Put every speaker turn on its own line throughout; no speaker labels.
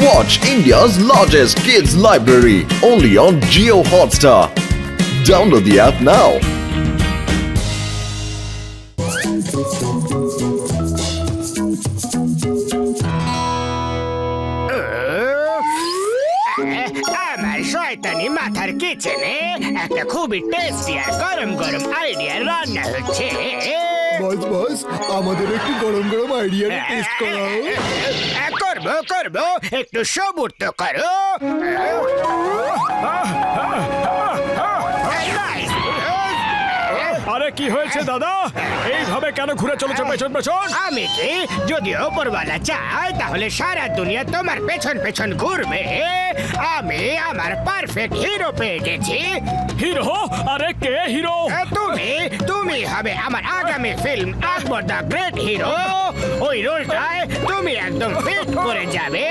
Watch India's largest kids library only on Jio Hotstar. Download the app now.
আমার শয়তানি মাথার কিচেনে একটা খুবই টেস্টি আর গরম গরম আইডিয়া রান্না হচ্ছে।
বস আমাদের একটু গরম গরম আইডিয়া টেস্ট করাও।
করবো করবো, একটু সবুর তো করো।
আরে কি হয়েছে দাদা, এইভাবে কেন ঘুরে চলেছো পেছন পেছন?
আমি কি যদি ওপরওয়ালা চাই তাহলে সারা দুনিয়া তোমার পেছন পেছন ঘুরবে। আমি আমার পারফেক্ট হিরো পেয়ে গেছি।
হিরো? আরে কে হিরো?
তুমি তুমি হবে আমার আগামী film Akbar the great hero. ওই রোলটায় তুমি একদম ফিট করে যাবে।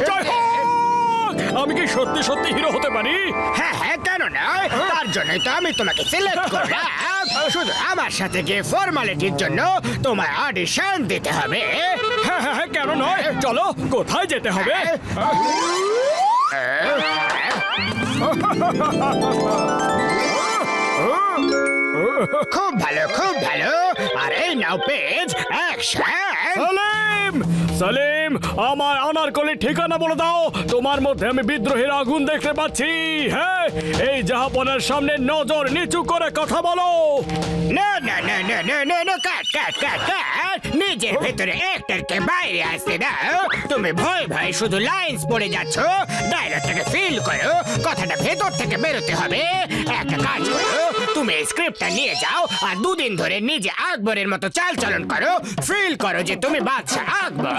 জয় হোক! আমি কি সত্যি সত্যি হিরো হতে পারি?
হ্যাঁ হ্যাঁ, কেন নয়? তার জন্যই তো আমি তোমাকে সিলেক্ট করলাম। শুধু আমার সাথে গিয়ে ফর্মালিটির জন্য তোমায় অডিশন দিতে হবে।
হ্যাঁ হ্যাঁ হ্যাঁ, কেন নয়, চলো কোথায় যেতে হবে?
খুব ভালো খুব ভালো। আর এই নাও পেজ অ্যাকশন।
সালিম, সালিম, আমার আনারকলির ঠিকানা বলে দাও। তোমার মধ্যে আমি বিদ্রোহের আগুন দেখতে পাচ্ছি। হ্যাঁ, এই জাহাপনার সামনে নজর নিচু করে কথা বলো।
না না না না না না না, কাট কাট কাট কাট। নিজের ভেতরে অ্যাক্টরকে বাইরে আসতে দাও। তুমি ভয় ভয় শুধু লাইন্স পড়ে যাচ্ছ। ডায়লগটাকে ফিল করো, কথাটা ভেতর থেকে বেরোতে হবে। একটা কাজ করো, তুমি স্ক্রিপ্টটা নিয়ে যাও আর দুদিন ধরে নিজে আকবরের মতো চাল চলন করো। ফিল করো যে তুমি বাদশা আকবর।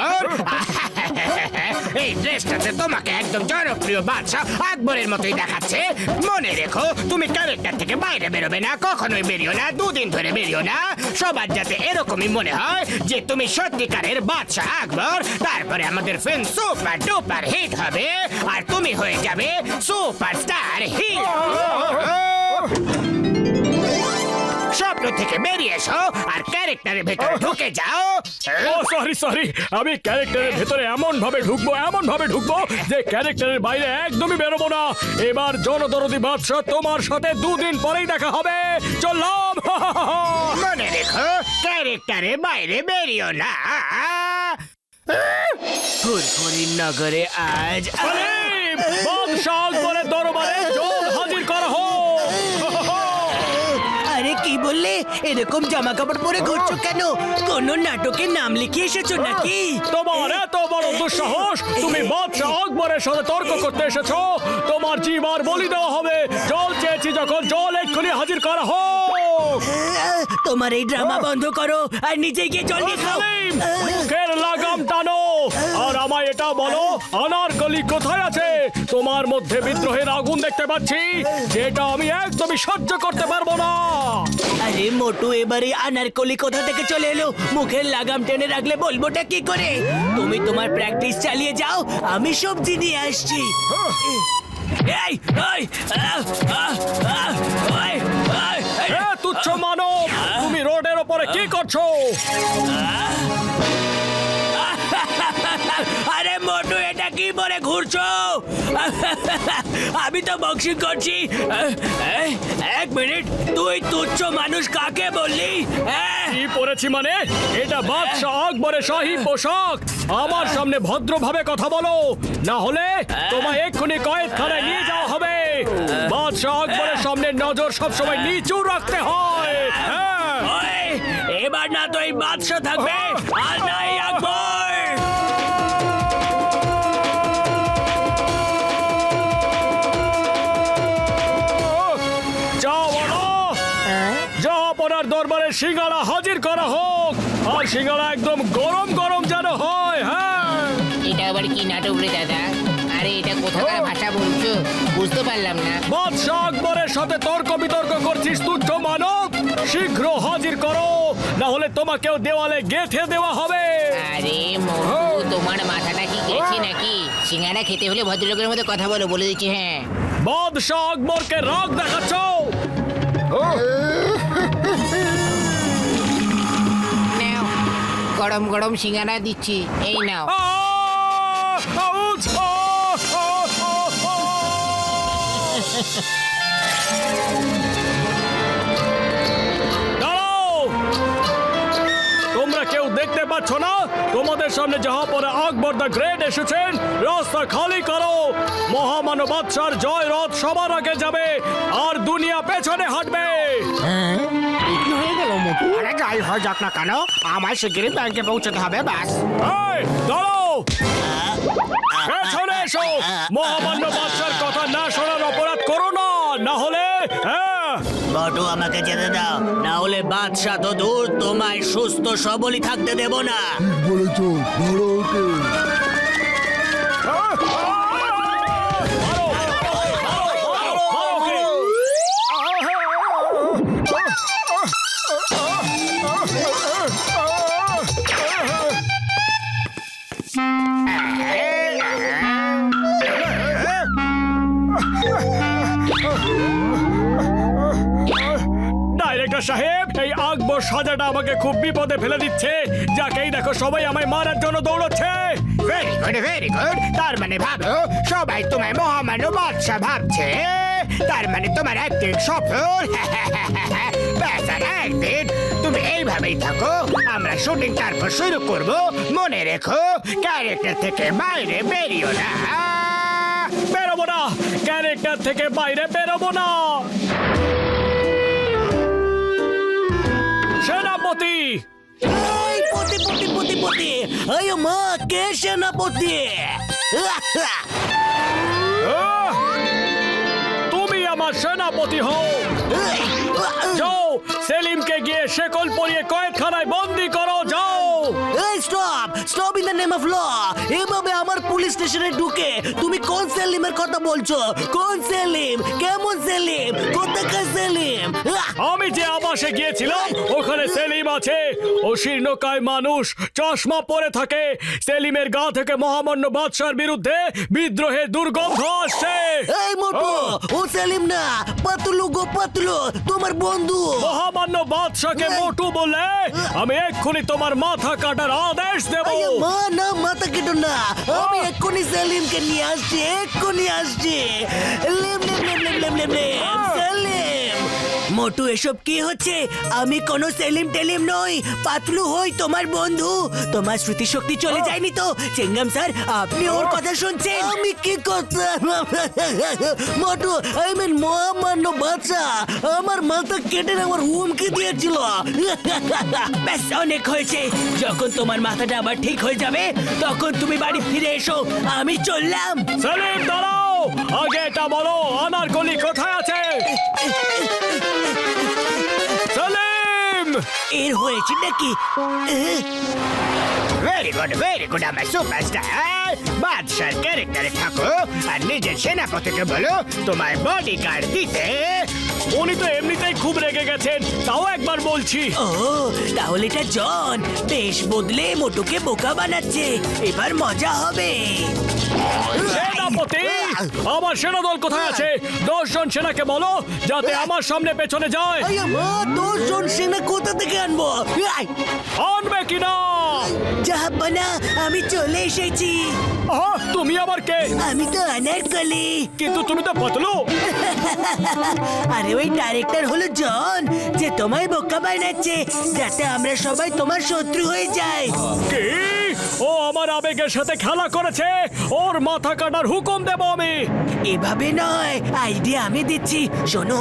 এই ড্রেসটাতে তোমাকে একদম জনপ্রিয় বাদশা আকবরের মতোই দেখাচ্ছে। মনে রেখো, তুমি ক্যারেক্টার থেকে বাইরে বেরোবে না, কখনোই বেরিও না, দুদিন ধরে বেরিও না। সবার যাতে এরকমই মনে হয় যে তুমি সত্যিকারের বাদশা আকবর। তারপরে আমাদের ফিল্ম সুপার ডুপার হিট হবে আর তুমি হয়ে যাবে সুপারস্টার হিরো। স্বপ্ন থেকে বেরিয়ে এসো আর ক্যারেক্টারের ভেতরে ঢুকে যাও।
ও সরি সরি, আমি ক্যারেক্টারের ভেতরে এমন ভাবে ঢুকবো যে ক্যারেক্টারের বাইরে একদমই বেরোবো না। এবার জনদরদি বাদশা তোমার সাথে দুদিন পরেই দেখা হবে। চললাম।
মনে রেখো, ক্যারেক্টারের বাইরে বেরিও না। ফুরফুরির নগরে আজ
সালিম, বাদশা আকবরের দরবারে জল হাজির করা হোক।
আরে কি বললে? এরকম জামা কাপড় পরে ঘুরছো কেন? কোন নাটকের নাম লিখে এসেছো নাকি?
তোমার এত বড় দুঃসাহস, তুমি বাদশা আকবরের সাথে তর্ক করতে এসেছো? তোমার জীবন বলি দেওয়া হবে। জল চেয়েছি যখন, জল এক্ষুনি হাজির করা হোক।
তোমার এই ড্রামা বন্ধ করো আর নিজে গিয়ে জল নিয়ে খাও।
সালিম, মুখের লাগাম টানো আর আমায় এটা বলো, আনারকলি কোথায় আছে? তোমার মধ্যে বিদ্রোহের আগুন দেখতে পাচ্ছি, যেটা আমি একদমই সহ্য করতে পারবো না।
আরে মোটু, এবারে আনারকলি কোথা থেকে চলে এলো? মুখের লাগাম টেনে রাখলে বলবোটা কি করে? তুমি তোমার প্র্যাকটিস চালিয়ে যাও, আমি সবজি নিয়ে আসছি। এই, ওই, ওই, ওই,
এ তুচ্ছ মানব, তুমি রোডের ওপরে কি করছো?
আরে মোটু, এটা কি বলে ঘুরছো? আমি তো বক্সিং করছি। এক মিনিট, তুই তুচ্ছ মানুষ কাকে বললি?
কি পরেছি মানে? এটা বাদশা আকবরের শাহী পোশাক। আমার সামনে ভদ্রভাবে কথা বলো, না হলে তোমায় এক্ষুনি কয়েদখানায় নিয়ে যাওয়া হবে। বাদশা আকবরের সামনে নজর সবসময় নিচু রাখতে হয়। হ্যাঁ,
ওই, এবার না তো এই বাদশা থাকবে আর নাই আকবর।
জাহাপনার দরবারে সিঙ্গারা হাজির করা হোক, আর সিঙ্গারা একদম গরম গরম যেন হয়। হ্যাঁ,
এটা আবার কি নাটক রে দাদা? আরে এটা কোথাকার ভাষা বলছো? বুঝতে পারলাম না।
বাদশা আকবরের সাথে তর্ক বিতর্ক করছিস তুচ্ছ মানব? শীঘ্র হাজির করো, না হলে তোমাকেও দেওয়ালে গেঁথে দেওয়া হবে।
আরে মোটু, তোমার মাথাটা কি গেছে নাকি? সিঙ্গারা খেতে হলে ভদ্রলোকের মধ্যে কথা বলো, বলে দিচ্ছি। হ্যাঁ,
বাদশা আকবরকে রাগ দেখাচ্ছ?
নাও, গরম গরম সিঙ্গারা দিচ্ছি, এই নাও।
আউচ! দাঁড়াও! তোমরা কেউ দেখতে পাচ্ছ না? তোমাদের সামনে জাহাপনা আকবর দ্য গ্রেট এসেছেন। রাস্তা খালি করো। মহামানব বাদশার জয় রথ সবার আগে যাবে আর দুনিয়া পেছনে হাঁটবে।
কি হয়ে গেল মোটু? আরে যাই হয় যাক না কেন, আমার শিগগিরই ব্যাংকে পৌঁছতে হবে ব্যাস।
এই, দাঁড়াও! পেছনে এসো। মহামান্য বাদশার কথা না শোনার অপরাধ করো না, না হলে
মোটু আমাকে যেতে দাও, না হলে বাদশা তো দূর, তোমায় সুস্থ সবলই থাকতে দেব না।
ঠিক বলেছো, ধরো ওকে।
ডাইরেক্টর সাহেব, এই আকবর সাজাটা আমাকে খুব বিপদে ফেলে দিচ্ছে। যাকেই দেখো সবাই আমায় মারার জন্য দৌড়চ্ছে।
Very good very good. তার মানে ভাবো সবাই তোমায় মহামান্য বাদশা ভাবছে, তার মানে তোমার একদিন সফল। ব্যাস আর একদিন। তুমি এইভাবেই থাকো, আমরা শুটিং তারপর শুরু করব। মনে রেখো, ক্যারেক্টার থেকে বাইরে বেরিও না।
বেরোবো না, ক্যারেক্টার থেকে বাইরে বেরোবো না। সেনাপতি!
এই পতি পতি পতি পতি, এই মা কে সেনাপতি?
আহ! তুমি আমার সেনাপতি হও। যাও, সেলিমকে গিয়ে শেকল পরিয়ে কয়েদখানায় বন্দি করো। যাও।
এই stop stop in the name of law. এভাবে আমার পুলিশ স্টেশনে ঢুকে তুমি কোন সেলিমের কথা বলছো? কোন সেলিম? কেমন সেলিম? কোথাকার সেলিম?
আমি যে আবাসে গিয়েছিলাম ওখানে সেলিম আছে। ও শীর্ণকায় মানুষ, চশমা পরে থাকে। সেলিমের গা থেকে মহামান্য বাদশার বিরুদ্ধে বিদ্রোহের দুর্গন্ধ আসছে।
এই মোটু, ও সেলিম না, পাতলু গো পাতলু, তোমার বন্ধু।
মহামান্য বাদশাকে মোটু বলে আমি এক্ষুনি তোমার মাথা কাটার আদেশ দেব।
আরে মা না, মাথা কেটো না, আমি এক্ষুনি সেলিমকে নিয়ে আসছি, এক্ষুনি আসছি। লেম লেম লেম লেম লেম লেম লেম, সেলিম। মোটু, এসব কি হচ্ছে? আমি কোনো সেলিম টেলিম নই, পাতলু হই তোমার বন্ধু। তোমার স্মৃতিশক্তি চলে যায়নি তো? চেঙ্গাম স্যার, আপনি ওর কথা শুনছেন? আমি কি করতাম? মোটু, আই মিন মহামান্য বাচ্চা আমার মাথা কেটে আমার হুমকি দিয়েছিল। ব্যাস, অনেক হয়েছে। যখন তোমার মাথাটা আবার ঠিক হয়ে যাবে তখন তুমি বাড়ি ফিরে এসো। আমি চললাম।
সেলিম দাঁড়াও, আগে এটা বলো আনারকলি কোথায় আছে? সেলিম!
এর হয়েছে নাকি?
ভেরি গুড আমার সুপারস্টার। বাদশার ক্যারেক্টারে থাকো আর নিজের সেনাপতিকে বলো তোমার বডিগার্ড দিতে।
উনি তো এমনিতেই খুব রেগে গেছেন, তাও একবার বলছি।
ও, তাহলে এটা জন বেশ বদলে মোটুকে বোকা বানাচ্ছে। এবার মজা হবে।
সেনাপতি, আমার সেনাদল কোথায় আছে? 10 জন সেনাকে বলো যাতে আমার সামনে পেছনে যায়।
আয়া মা, 10 জন সেনা কোথা থেকে আনবো? আই,
আনবে কিনা?
জাহাপনা, আমি চলে এসেছি।
আহা, তুমি আবার কে?
আমি তো আনারকলি।
কিন্তু তুমি তো পাতলু।
আরে ওই ডাইরেক্টর হলো জন, যে তোমায় বোকা বানাচ্ছে যাতে আমরা সবাই তোমার শত্রু হয়ে যাই।
কি? ও আমার আবেগের সাথে খেলা করেছে। ওর মাথা কাটার হুকুম দেব আমি।
এভাবে নয়, আইডিয়া আমি দিচ্ছি, শোনো।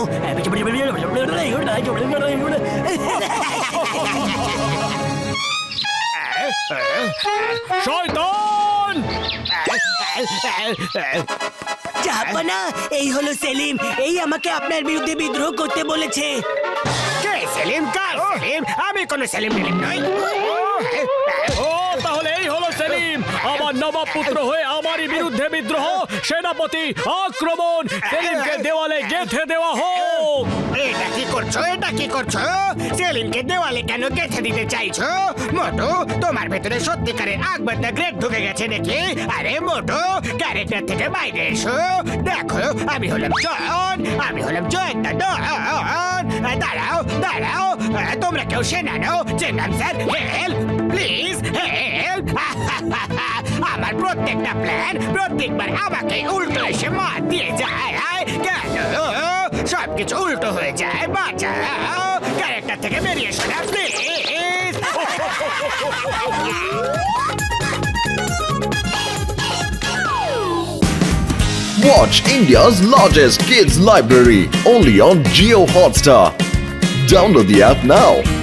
শয়তান!
জাহাপনা, এই হলো সেলিম। এই আমাকে আপনার বিরুদ্ধে বিদ্রোহ করতে বলেছে।
কে সেলিম? কার সেলিম? আমি কোনো সেলিম টেলিম নই।
ও তাহলে এই হলো সেলিম, আমার নবাব পুত্র হয়ে আমারই বিরুদ্ধে বিদ্রোহ। সেনাপতি আক্রমণ! সেলিমকে দেওয়ালে গেঁথে দেওয়া হোক।
এটা কি করছো? এটা কি করছো? সেলিমকে দেওয়ালে কেন গেঁথে দিতে চাইছো? মোটু, তোমার ভেতরে সত্যিকারের আকবর দ্য গ্রেট ঢুকে গেছে নাকি? আরে মোটু, ক্যারেক্টার থেকে বাইরে এসো। দেখো, আমি হলাম জন, আমি হলাম জন দ্য ডন। দাঁড়াও দাঁড়াও, তোমরা কেউ সেনা নাও? চেঙ্গাম স্যার, হেল্প প্লিজ, হেল্প। আমার প্রত্যেকটা প্ল্যান প্রত্যেকবার আমাকে উল্টো এসে মার দিয়ে যায় কেন সবকিছু উল্টো হয়ে যায় বাঁচাও ক্যারেক্টার থেকে বেরিয়ে এসো না please
Watch India's largest kids library only on Geo Hotstar. Download the app now.